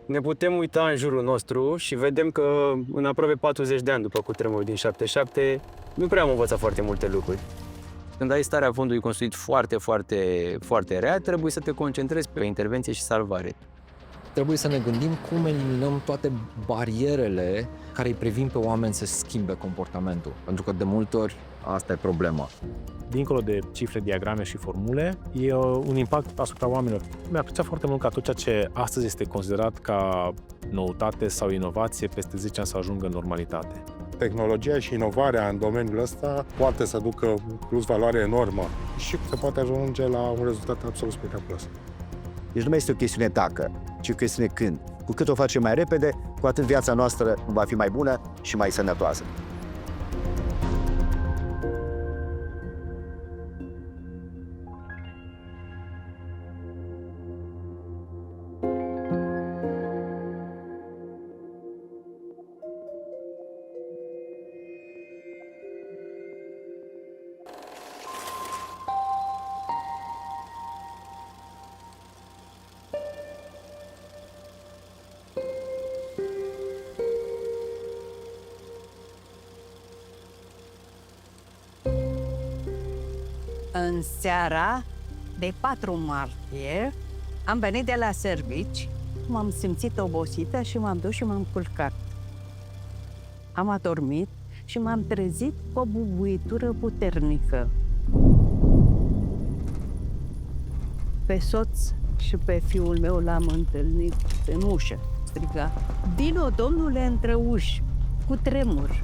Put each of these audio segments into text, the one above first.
Ne putem uita în jurul nostru și vedem că în aproape 40 de ani după cutremurul din 77, nu prea am învățat foarte multe lucruri. Când ai starea fondului construit foarte rea, trebuie să te concentrezi pe intervenție și salvare. Trebuie să ne gândim cum eliminăm toate barierele care îi previn pe oameni să schimbe comportamentul. Pentru că de multe ori asta e problema. Dincolo de cifre, diagrame și formule, e un impact asupra oamenilor. Mi-a plăcea foarte mult ca tot ceea ce astăzi este considerat ca noutate sau inovație, peste 10 ani să ajungă în normalitate. Tehnologia și inovarea în domeniul ăsta poate să ducă plus valoare enormă și se poate ajunge la un rezultat absolut spectaculos. Deci nu mai este o chestiune dacă, ci o chestiune când. Cu cât o facem mai repede, cu atât viața noastră va fi mai bună și mai sănătoasă. În seara de 4 martie am venit de la servici, m-am simțit obosită și m-am dus și m-am culcat. Am adormit și m-am trezit cu o bubuitură puternică. Pe soț și pe fiul meu l-am întâlnit în ușă. Striga: "Vino, domnule, între uși, cu tremur."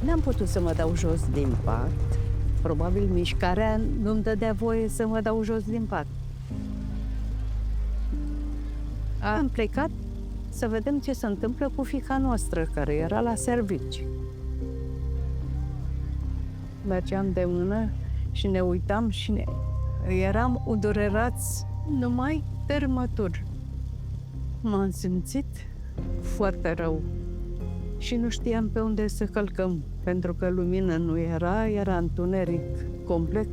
N-am putut să mă dau jos din pat. Probabil mișcarea nu-mi dădea voie să mă dau jos din pat. Am plecat să vedem ce se întâmplă cu fiica noastră, care era la servici. Mergeam de mână și ne uitam și eram udurerați numai tărmături. M-am simțit foarte rău și nu știam pe unde să călcăm, pentru că lumină nu era întuneric complet.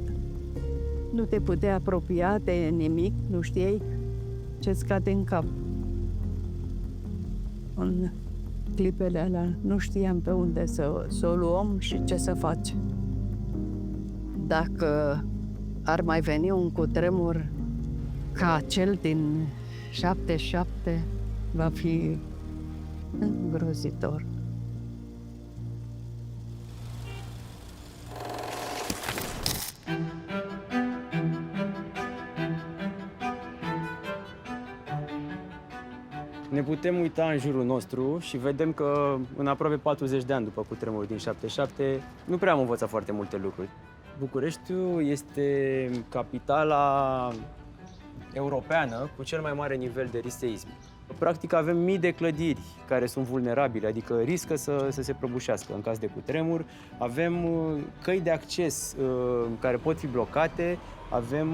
Nu te puteai apropia de nimic, nu știai ce-ți cade în cap. În clipele alea nu știam pe unde să o luăm și ce să facem. Dacă ar mai veni un cutremur ca cel din 77, va fi îngrozitor. Ne putem uita în jurul nostru și vedem că în aproape 40 de ani după cutremurul din 77, nu prea am învățat foarte multe lucruri. Bucureștiul este capitala europeană cu cel mai mare nivel de risc seismic. Practic avem mii de clădiri care sunt vulnerabile, adică riscă să se prăbușească în caz de cutremur. Avem căi de acces care pot fi blocate, avem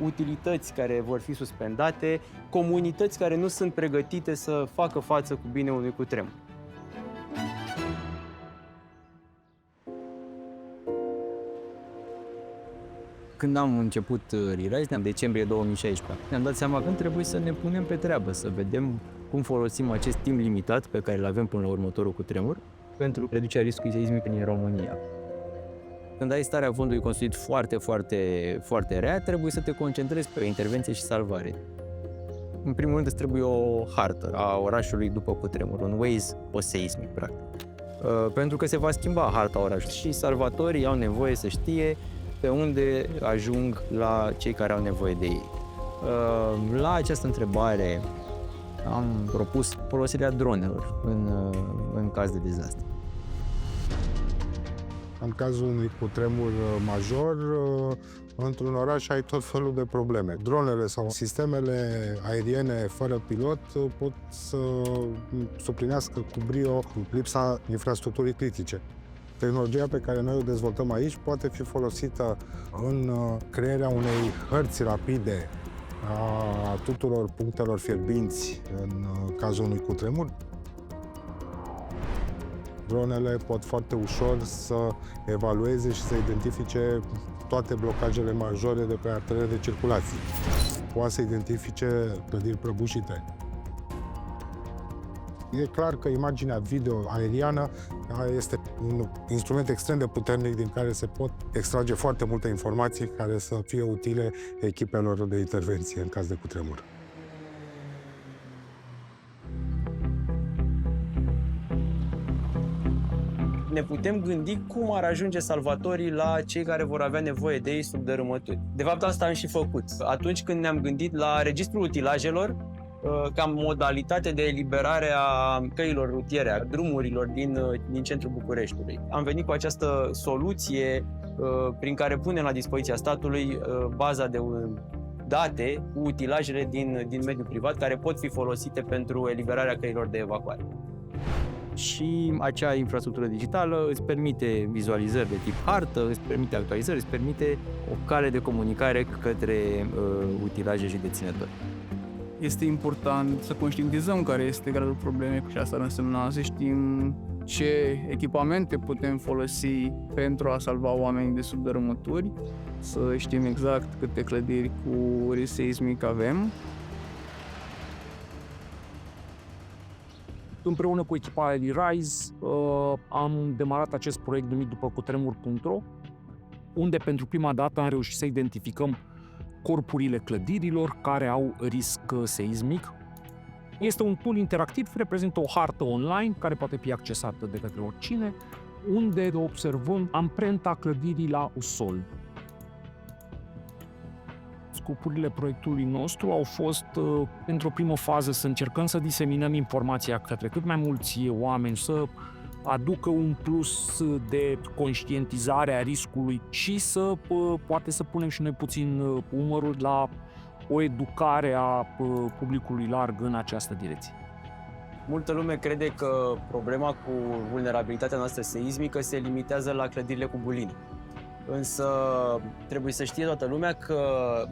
utilități care vor fi suspendate, comunități care nu sunt pregătite să facă față cu bine unui cutremur. Când am început Rerise, în decembrie 2016, ne-am dat seama că trebuie să ne punem pe treabă, să vedem cum folosim acest timp limitat pe care îl avem până la următorul cutremur pentru reducerea riscului seismic în România. Când ai starea fondului construit foarte rea, trebuie să te concentrezi pe intervenție și salvare. În primul rând îți trebuie o hartă a orașului după cutremur, un Waze post-seismic, practic. Pentru că se va schimba harta orașului și salvatorii au nevoie să știe pe unde ajung la cei care au nevoie de ei. La această întrebare am propus folosirea dronelor în caz de dezastru. În cazul unui cutremur major, într-un oraș ai tot felul de probleme. Dronele sau sistemele aeriene fără pilot pot să suplinească cu brio lipsa infrastructurii critice. Tehnologia pe care noi o dezvoltăm aici poate fi folosită în crearea unei hărți rapide a tuturor punctelor fierbinți în cazul unui cutremur. Dronele pot foarte ușor să evalueze și să identifice toate blocajele majore de pe arterele de circulație. poată să identifice clădiri prăbușite. E clar că imaginea video aeriană este un instrument extrem de puternic din care se pot extrage foarte multe informații care să fie utile echipelor de intervenție în caz de cutremur. Ne putem gândi cum ar ajunge salvatorii la cei care vor avea nevoie de ei sub dărâmături. De fapt, asta am și făcut. Atunci când ne-am gândit la registrul utilajelor, ca modalitate de eliberare a căilor rutiere, a drumurilor din centrul Bucureștiului. Am venit cu această soluție prin care punem la dispoziția statului baza de date cu utilajele din mediul privat care pot fi folosite pentru eliberarea căilor de evacuare. Și acea infrastructură digitală îți permite vizualizări de tip hartă, îți permite actualizări, îți permite o cale de comunicare către utilaje și deținători. Este important să conștientizăm care este gradul problemei și asta ar însemna să știm ce echipamente putem folosi pentru a salva oamenii de sub dărâmături, să știm exact câte clădiri cu risc seismic avem. Împreună cu echipa ReRise am demarat acest proiect numit după cutremur.ro, unde pentru prima dată am reușit să identificăm corpurile clădirilor care au risc seismic. Este un tool interactiv, reprezintă o hartă online care poate fi accesată de către oricine, unde observăm amprenta clădirii la sol. Scopurile proiectului nostru au fost, într-o primă fază, să încercăm să diseminăm informația către cât mai mulți oameni, să aducă un plus de conștientizare a riscului și poate să punem și noi puțin umărul la o educare a publicului larg în această direcție. Multă lume crede că problema cu vulnerabilitatea noastră seismică se limitează la clădirile cu buline. Însă trebuie să știe toată lumea că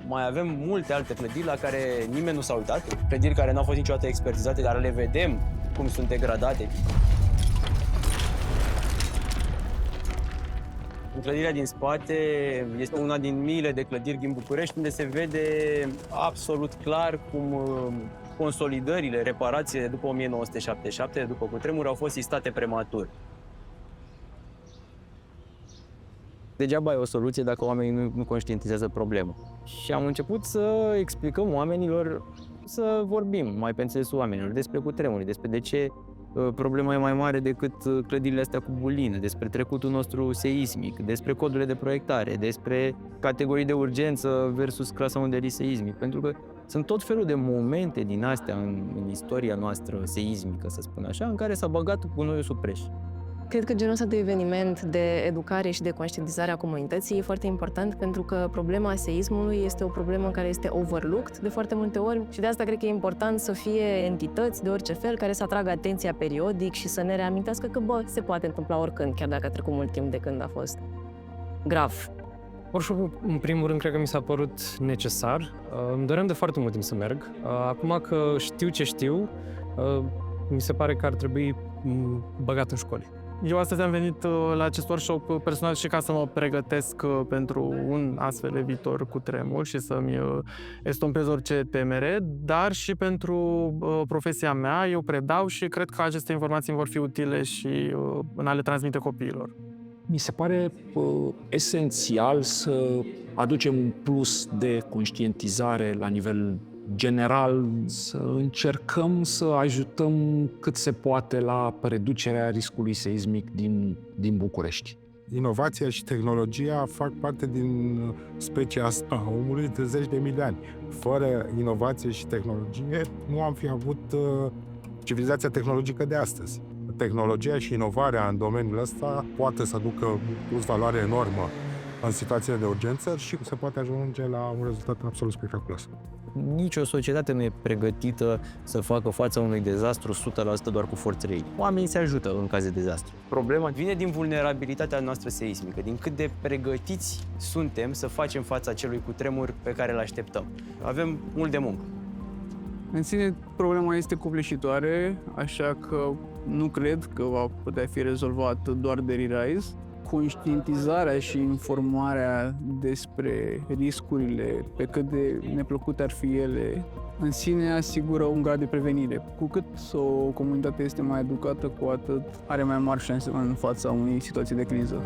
mai avem multe alte clădiri la care nimeni nu s-a uitat, clădiri care nu au fost niciodată expertizate, dar le vedem cum sunt degradate. Clădirea din spate este una din miile de clădiri din București, unde se vede absolut clar cum consolidările, reparațiile după 1977, după cutremur, au fost sistate prematur. Degeaba e o soluție dacă oamenii nu conștientizează problema. Și am început să explicăm oamenilor, să vorbim mai pe înțelesul oamenilor despre cutremuri, despre de ce problema e mai mare decât clădirile astea cu bulină, despre trecutul nostru seismic, despre codurile de proiectare, despre categorii de urgență versus clasa 1 de risc seismic, pentru că sunt tot felul de momente din astea în istoria noastră seismică, să spun așa, în care s-a băgat gunoiul sub preș. Cred că genul ăsta de eveniment de educare și de conștientizare a comunității e foarte important pentru că problema seismului este o problemă care este overlooked de foarte multe ori și de asta cred că e important să fie entități de orice fel care să atragă atenția periodic și să ne reamintească că, se poate întâmpla oricând, chiar dacă a trecut mult timp de când a fost grav. Workshop-ul, în primul rând, cred că mi s-a părut necesar. Îmi doream de foarte mult timp să merg. Acum că știu ce știu, mi se pare că ar trebui băgat în școli. Eu astăzi am venit la acest workshop personal și ca să mă pregătesc pentru un astfel de viitor cu tremur și să-mi estompez orice temere, dar și pentru profesia mea. Eu predau și cred că aceste informații îmi vor fi utile și în a le transmite copiilor. Mi se pare esențial să aducem un plus de conștientizare la nivel general, să încercăm să ajutăm cât se poate la reducerea riscului seismic din București. Inovația și tehnologia fac parte din specia asta a omului de zeci de mii de ani. Fără inovație și tehnologie nu am fi avut civilizația tehnologică de astăzi. Tehnologia și inovarea în domeniul ăsta poate să aducă plus valoare enormă în situațiile de urgență și se poate ajunge la un rezultat absolut spectaculos. Nici o societate nu e pregătită să facă fața unui dezastru 100% doar cu forțele ei. Oamenii se ajută în caz de dezastru. Problema vine din vulnerabilitatea noastră seismică, din cât de pregătiți suntem să facem fața acelui cutremur pe care îl așteptăm. Avem mult de muncă. În sine, problema este copleșitoare, așa că nu cred că va putea fi rezolvat doar de ReRise. Conștientizarea și informarea despre riscurile, pe cât de neplăcute ar fi ele, în sine asigură un grad de prevenire. Cu cât o comunitate este mai educată, cu atât are mai mari șanse în fața unei situații de criză.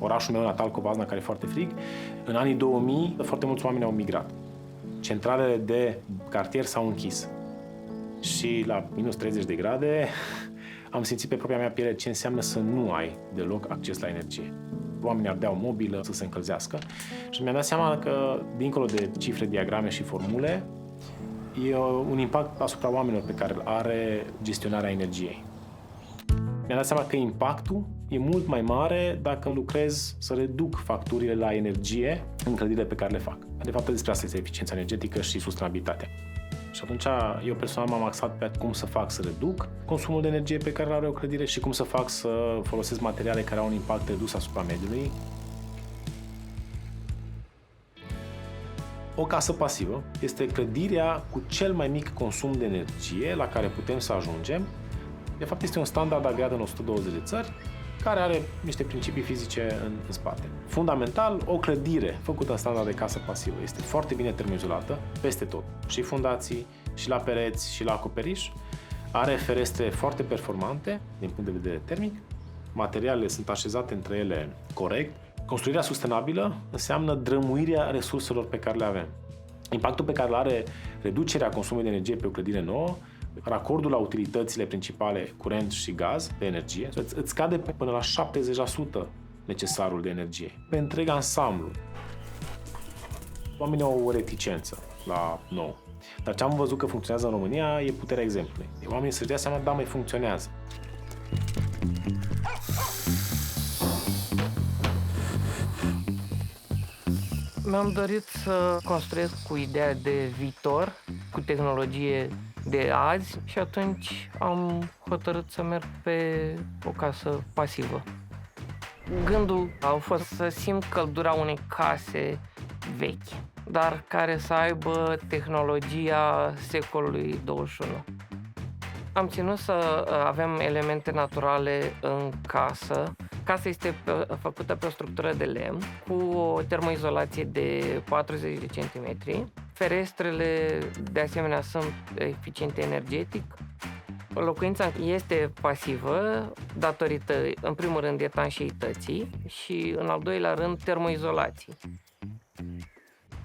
Orașul meu natal, Covasna, care e foarte frig, în anii 2000 foarte mulți oameni au migrat. Centralele de cartier s-au închis. Și la minus 30 de grade am simțit pe propria mea piele ce înseamnă să nu ai deloc acces la energie. Oamenii ardeau mobilă să se încălzească și mi-am dat seama că, dincolo de cifre, diagrame și formule, e un impact asupra oamenilor pe care îl are gestionarea energiei. Mi-am dat seama că impactul e mult mai mare dacă lucrez să reduc facturile la energie în clădirile pe care le fac. De fapt, despre asta este eficiența energetică și sustenabilitatea. Și atunci eu personal m-am axat pe cum să fac să reduc consumul de energie pe care îl are o clădire și cum să fac să folosesc materiale care au un impact redus asupra mediului. O casă pasivă este clădirea cu cel mai mic consum de energie la care putem să ajungem. De fapt, este un standard agreat în 120 de țări, care are niște principii fizice în spate. Fundamental, o clădire făcută în standard de casă pasivă este foarte bine termoizolată peste tot, și fundații, și la pereți, și la acoperiș. Are ferestre foarte performante din punct de vedere termic. Materialele sunt așezate între ele corect. Construirea sustenabilă înseamnă drămuirea resurselor pe care le avem. Impactul pe care îl are reducerea consumului de energie pe o clădire nouă, racordul la utilitățile principale, curent și gaz de energie, îți scade până la 70% necesarul de energie. Pe întreg ansamblu. Oamenii au o reticență la nou. Dar ce am văzut că funcționează în România e puterea exemplului. Oamenii să-și dea seama, da, mai funcționează. Mi-am dorit să construiesc cu ideea de viitor, cu tehnologie de azi și atunci am hotărât să merg pe o casă pasivă. Gândul a fost să simt căldura unei case vechi, dar care să aibă tehnologia secolului 21. Am ținut să avem elemente naturale în casă. Casa este făcută pe o structură de lemn cu o termoizolație de 40 de centimetri. Ferestrele, de asemenea, sunt eficiente energetic. Locuința este pasivă datorită, în primul rând, etanșeității și, în al doilea rând, termoizolații.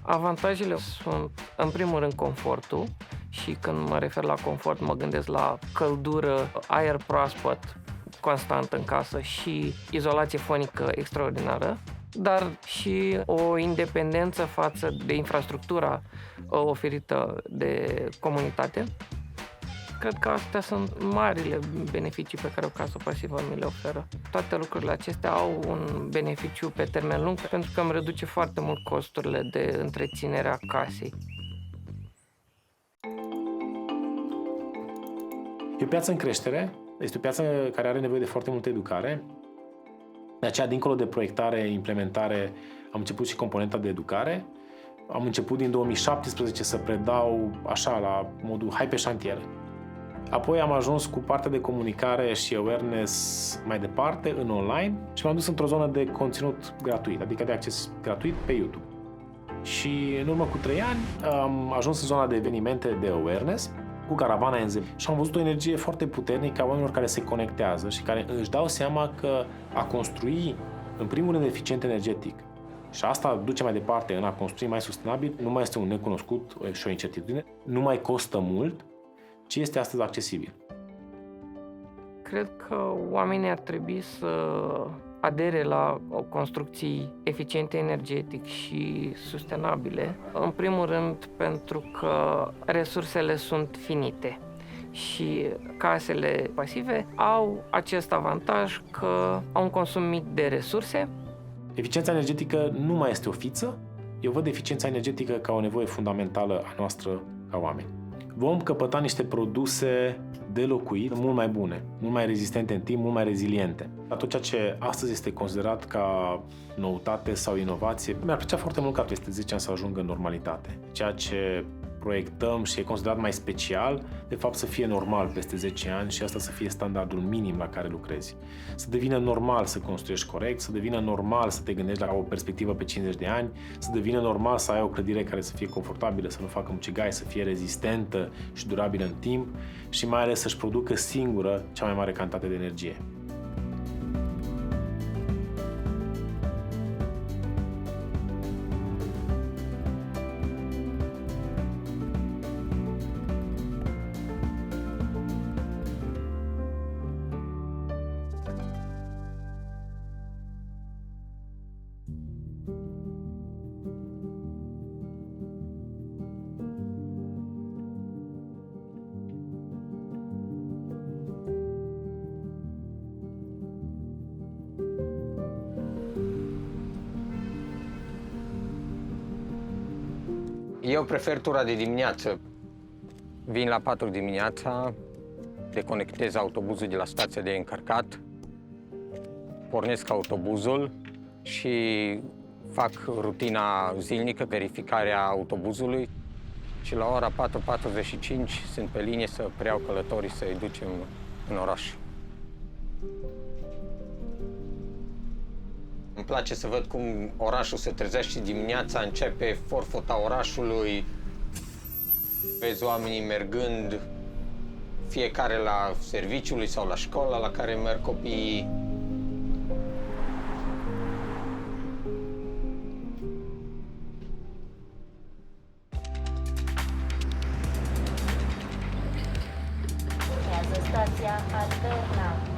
Avantajele sunt, în primul rând, confortul și când mă refer la confort mă gândesc la căldură, aer proaspăt constant în casă și izolație fonică extraordinară, dar și o independență față de infrastructura oferită de comunitate. Cred că astea sunt marile beneficii pe care o casă pasivă mi le oferă. Toate lucrurile acestea au un beneficiu pe termen lung pentru că îmi reduce foarte mult costurile de întreținere a casei. E o piață în creștere, este o piață care are nevoie de foarte multă educare. De aceea, dincolo de proiectare, implementare, am început și componenta de educare. Am început din 2017 să predau așa, la modul hai pe șantier. Apoi am ajuns cu partea de comunicare și awareness mai departe, în online, și m-am dus într-o zonă de conținut gratuit, adică de acces gratuit pe YouTube. Și în urmă cu 3 ani am ajuns în zona de evenimente de awareness, cu Caravana NZ, și am văzut o energie foarte puternică a oamenilor care se conectează și care își dau seama că a construi, în primul rând, eficient energetic, și asta duce mai departe în a construi mai sustenabil, nu mai este un necunoscut și o incertitudine, nu mai costă mult, ci este astăzi accesibil. Cred că oamenii ar trebui să adere la construcții eficiente energetic și sustenabile, în primul rând pentru că resursele sunt finite și casele pasive au acest avantaj că au un consum mic de resurse. Eficiența energetică nu mai este o fiță. Eu văd eficiența energetică ca o nevoie fundamentală a noastră ca oameni. Vom căpăta niște produse de locuit mult mai bune, mult mai rezistente în timp, mult mai reziliente. Tot ceea ce astăzi este considerat ca noutate sau inovație, mi-ar plăcea foarte mult ca peste 10 ani să ajungă în normalitate. Ceea ce proiectăm și e considerat mai special, de fapt să fie normal peste 10 ani și asta să fie standardul minim la care lucrezi. Să devină normal să construiești corect, să devină normal să te gândești la o perspectivă pe 50 de ani, să devină normal să ai o clădire care să fie confortabilă, să nu facă mucigai, să fie rezistentă și durabilă în timp și mai ales să-și producă singură cea mai mare cantitate de energie. Eu prefer tura de dimineață. Vin la 4 dimineața, deconectez autobuzul de la stația de încărcat, pornesc autobuzul și fac rutina zilnică, verificarea autobuzului și la ora 4:45 sunt pe linie să preiau călătorii să-i ducem în oraș. Îmi place să văd cum orașul se trezește dimineața, începe forfota orașului, vezi oamenii mergând, fiecare la serviciului sau la școala la care merg copiii. Urmează stația Alterna.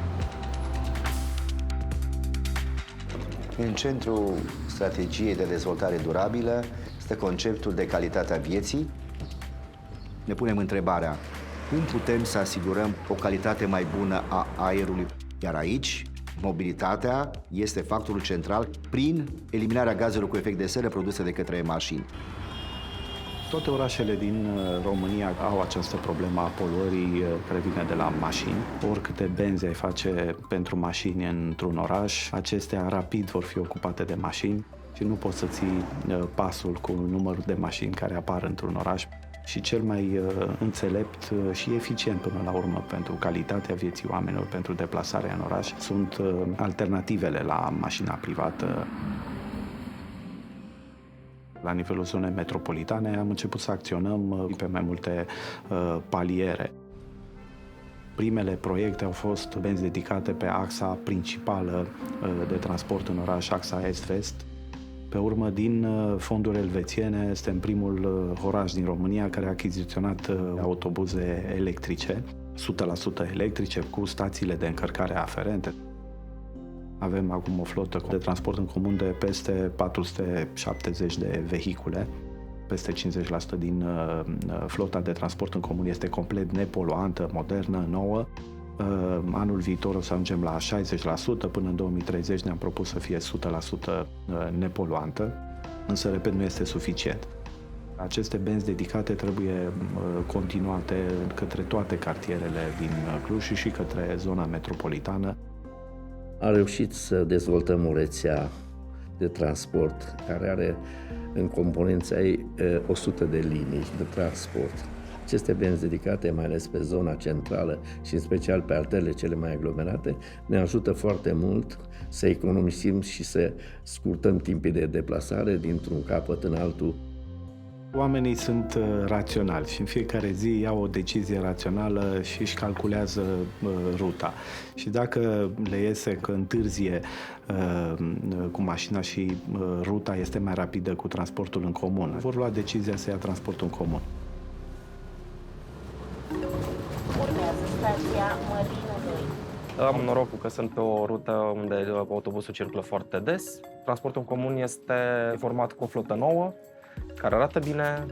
În centrul strategiei de dezvoltare durabilă este conceptul de calitatea vieții. Ne punem întrebarea, cum putem să asigurăm o calitate mai bună a aerului? Iar aici, mobilitatea este factorul central prin eliminarea gazelor cu efect de seră produse de către mașini. Toate orașele din România au această problemă a poluării care vine de la mașini. Oricâte benzi ai face pentru mașini într-un oraș, acestea rapid vor fi ocupate de mașini și nu poți să ții pasul cu numărul de mașini care apar într-un oraș. Și cel mai înțelept și eficient până la urmă pentru calitatea vieții oamenilor, pentru deplasarea în oraș, sunt alternativele la mașina privată. La nivelul zonei metropolitane am început să acționăm pe mai multe paliere. Primele proiecte au fost benzi dedicate pe axa principală de transport în oraș, axa est-vest. Pe urmă, din fonduri elvețiene, suntem primul oraș din România care a achiziționat autobuze electrice, 100% electrice, cu stațiile de încărcare aferente. Avem acum o flotă de transport în comun de peste 470 de vehicule. Peste 50% din flota de transport în comun este complet nepoluantă, modernă, nouă. Anul viitor o să ajungem la 60%, până în 2030 ne-am propus să fie 100% nepoluantă, însă, repet, nu este suficient. Aceste benzi dedicate trebuie continuate către toate cartierele din Cluj și către zona metropolitană. Am reușit să dezvoltăm o rețea de transport care are în componența ei 100 de linii de transport. Aceste benzi dedicate, mai ales pe zona centrală și în special pe arterele cele mai aglomerate, ne ajută foarte mult să economisim și să scurtăm timpii de deplasare dintr-un capăt în altul. Oamenii sunt raționali și în fiecare zi iau o decizie rațională și își calculează ruta. Și dacă le iese că întârzie cu mașina și ruta este mai rapidă cu transportul în comun, vor lua decizia să ia transportul în comun. Urmează stația Mălinului. Am norocul că sunt pe o rută unde autobuzul circulă foarte des. Transportul în comun este format cu o flotă nouă, care arată bine,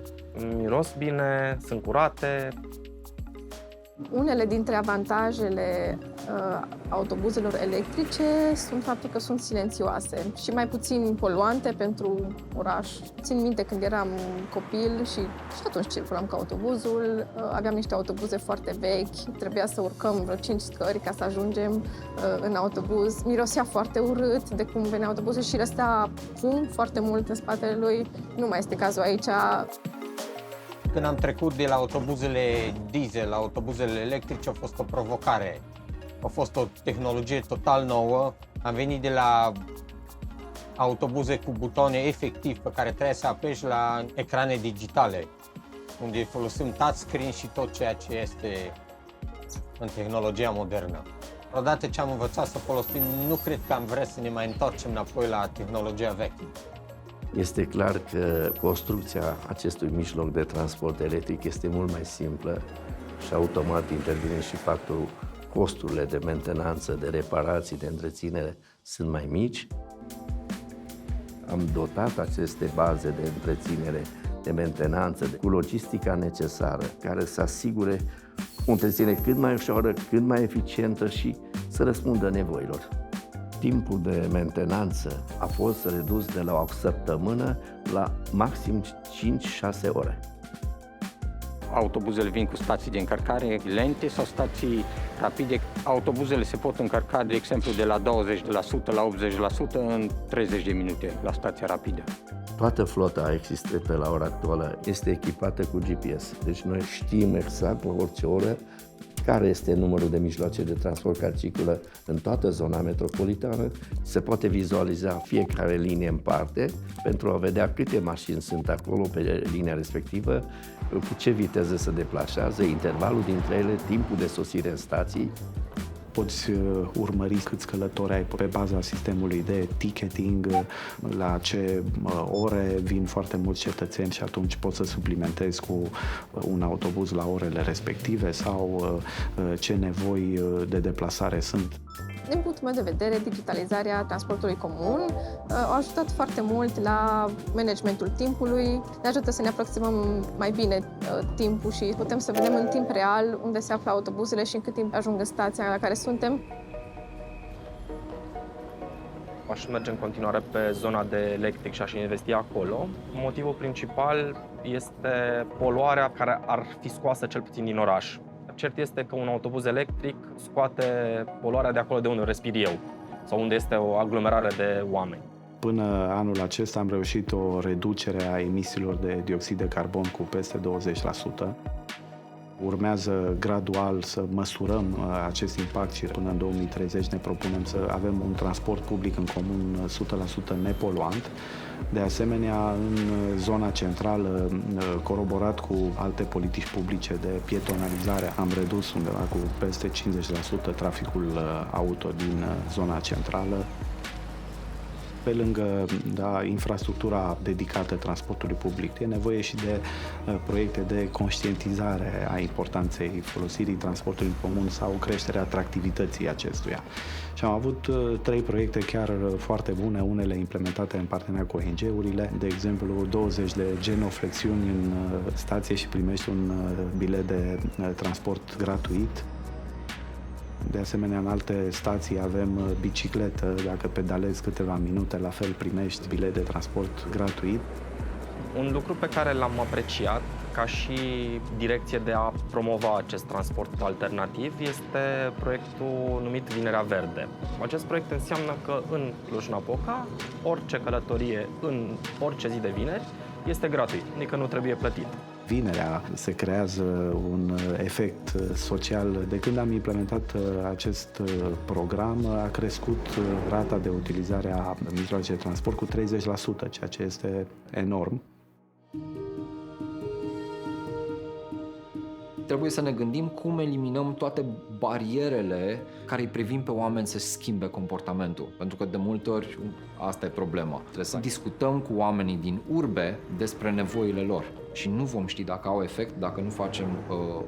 miros bine, sunt curate. Unele dintre avantajele autobuzelor electrice sunt faptul că sunt silențioase și mai puțin poluante pentru oraș. Țin minte când eram copil și atunci circulam cu autobuzul, aveam niște autobuze foarte vechi, trebuia să urcăm vreo 5 scări ca să ajungem în autobuz. Mirosea foarte urât de cum venea autobuzul și răstea fum foarte mult în spatele lui. Nu mai este cazul aici. Când am trecut de la autobuzele diesel la autobuzele electrice, a fost o provocare. A fost o tehnologie total nouă. Am venit de la autobuze cu butoane efectiv pe care trebuie să apeși la ecrane digitale, unde folosim touchscreen și tot ceea ce este în tehnologia modernă. Odată ce am învățat să folosim, nu cred că am vrea să ne mai întoarcem înapoi la tehnologia veche. Este clar că construcția acestui mijloc de transport electric este mult mai simplă și automat intervine și factorul costurile de mentenanță, de reparații, de întreținere sunt mai mici. Am dotat aceste baze de întreținere, de mentenanță, cu logistica necesară, care să asigure o întreținere cât mai ușoară, cât mai eficientă și să răspundă nevoilor. Timpul de mentenanță a fost redus de la o săptămână la maxim 5-6 ore. Autobuzele vin cu stații de încărcare lente sau stații rapide. Autobuzele se pot încărca, de exemplu, de la 20% la 80% în 30 de minute la stația rapidă. Toată flota existentă la ora actuală este echipată cu GPS. Deci noi știm exact la orice oră care este numărul de mijloace de transport care circulă în toată zona metropolitană. Se poate vizualiza fiecare linie în parte pentru a vedea câte mașini sunt acolo pe linia respectivă, cu ce viteză se deplasează, intervalul dintre ele, timpul de sosire în stații. Poți urmări câți călători ai pe baza sistemului de ticketing, la ce ore vin foarte mulți cetățeni și atunci poți să suplimentezi cu un autobuz la orele respective sau ce nevoi de deplasare sunt. Din punctul meu de vedere, digitalizarea transportului comun a ajutat foarte mult la managementul timpului, ne ajută să ne aproximăm mai bine timpul și putem să vedem în timp real unde se află autobuzele și în cât timp ajung în stația la care suntem. Aș merge în continuare pe zona de electric și aș investi acolo. Motivul principal este poluarea care ar fi scoasă cel puțin din oraș. Cert este că un autobuz electric scoate poluarea de acolo de unde respir eu sau unde este o aglomerare de oameni. Până anul acesta am reușit o reducere a emisiilor de dioxid de carbon cu peste 20%. Urmează gradual să măsurăm acest impact și până în 2030 ne propunem să avem un transport public în comun 100% nepoluant. De asemenea, în zona centrală, coroborat cu alte politici publice de pietonalizare, am redus undeva cu peste 50% traficul auto din zona centrală. Pe lângă infrastructura dedicată transportului public, e nevoie și de proiecte de conștientizare a importanței folosirii transportului în comun sau creșterea atractivității acestuia. Și am avut 3 proiecte chiar foarte bune, unele implementate în parteneriat cu ONG-urile, de exemplu 20 de genoflexiuni în stație și primești un bilet de transport gratuit. De asemenea, în alte stații avem bicicletă, dacă pedalezi câteva minute, la fel primești bilet de transport gratuit. Un lucru pe care l-am apreciat ca și direcție de a promova acest transport alternativ este proiectul numit Vinerea Verde. Acest proiect înseamnă că în Cluj-Napoca orice călătorie în orice zi de vineri este gratuit, adică nu trebuie plătit. Vinerea se creează un efect social. De când am implementat acest program, a crescut rata de utilizare a mijloacelor de transport cu 30%, ceea ce este enorm. Trebuie să ne gândim cum eliminăm toate barierele care îi previn pe oameni să schimbe comportamentul. Pentru că de multe ori asta e problema. Trebuie să discutăm cu oamenii din urbe despre nevoile lor. Și nu vom ști dacă au efect dacă nu facem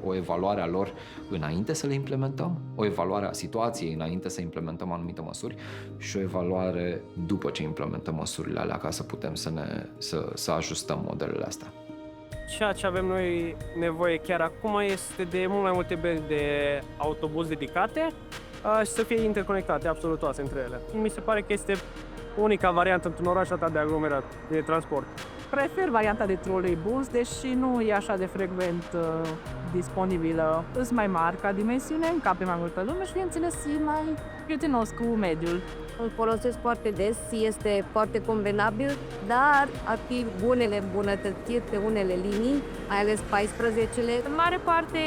o evaluare a lor înainte să le implementăm, o evaluare a situației înainte să implementăm anumite măsuri și o evaluare după ce implementăm măsurile alea ca să putem să ajustăm modelele astea. Ceea ce avem noi nevoie chiar acum este de mult mai multe benzi de autobuz dedicate și să fie interconectate absolut toate între ele. Mi se pare că este unica variantă într-un oraș atât de aglomerat de transport. Prefer varianta de troleibuz, deși nu e așa de frecvent disponibilă. Îs mai mari ca dimensiune, încape mai multă lume și, bineînțeles, e mai prietenos cu mediul. Îl folosesc foarte des, este foarte convenabil, dar ar fi bunele îmbunătățiri pe unele linii, mai ales 14-le. În mare parte,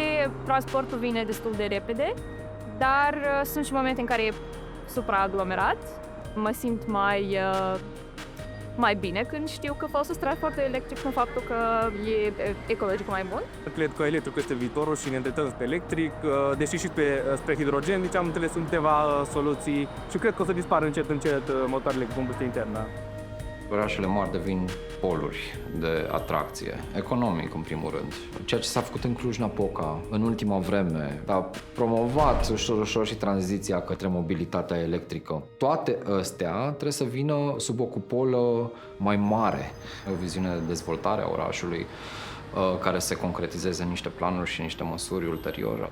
transportul vine destul de repede, dar sunt și momente în care e supraaglomerat. Mă simt mai bine când știu că folosesc transportul electric în faptul că e ecologic mai bun. Cred că electricul este viitorul și ne îndreptăm spre electric, deși și spre hidrogen, deci am înțeles sunt câteva soluții și cred că o să dispară încet motoarele cu combustie internă. Orașele mari devin poluri de atracție, economic în primul rând. Ceea ce s-a făcut în Cluj-Napoca în ultima vreme a promovat ușor și tranziția către mobilitatea electrică. Toate astea trebuie să vină sub o cupolă mai mare, o viziune de dezvoltare a orașului care se concretizeze în niște planuri și niște măsuri ulterior.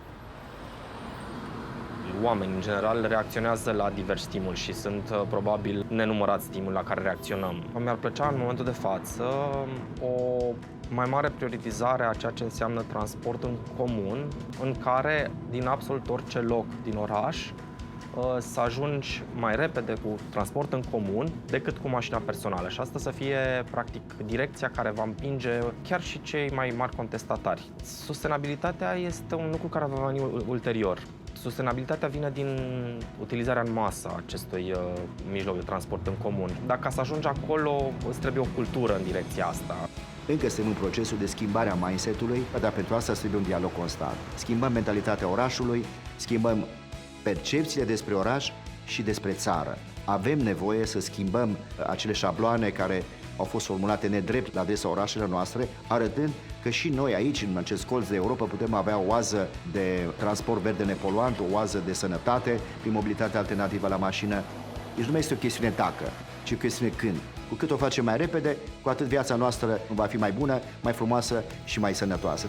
Oamenii, în general, reacționează la diversi stimuli și sunt probabil nenumărați stimuli la care reacționăm. Mi-ar plăcea, în momentul de față, o mai mare prioritizare a ceea ce înseamnă transport în comun, în care, din absolut orice loc din oraș, să ajungi mai repede cu transport în comun decât cu mașina personală. Și asta să fie, practic, direcția care va împinge chiar și cei mai mari contestatari. Sustenabilitatea este un lucru care va veni ulterior. Sustenabilitatea vine din utilizarea în masă a acestui mijloc de transport în comun. Dar ca să ajungi acolo, îți trebuie o cultură în direcția asta. Încă suntem în procesul de schimbare a mindset-ului, dar pentru asta trebuie un dialog constant. Schimbăm mentalitatea orașului, schimbăm percepțiile despre oraș și despre țară. Avem nevoie să schimbăm acele șabloane care au fost formulate nedrept la adresa orașelor noastre, arătând că și noi aici, în acest colț de Europa, putem avea o oază de transport verde nepoluant, o oază de sănătate prin mobilitate alternativă la mașină. Deci nu mai este o chestiune dacă, ci o chestiune când. Cu cât o facem mai repede, cu atât viața noastră va fi mai bună, mai frumoasă și mai sănătoasă.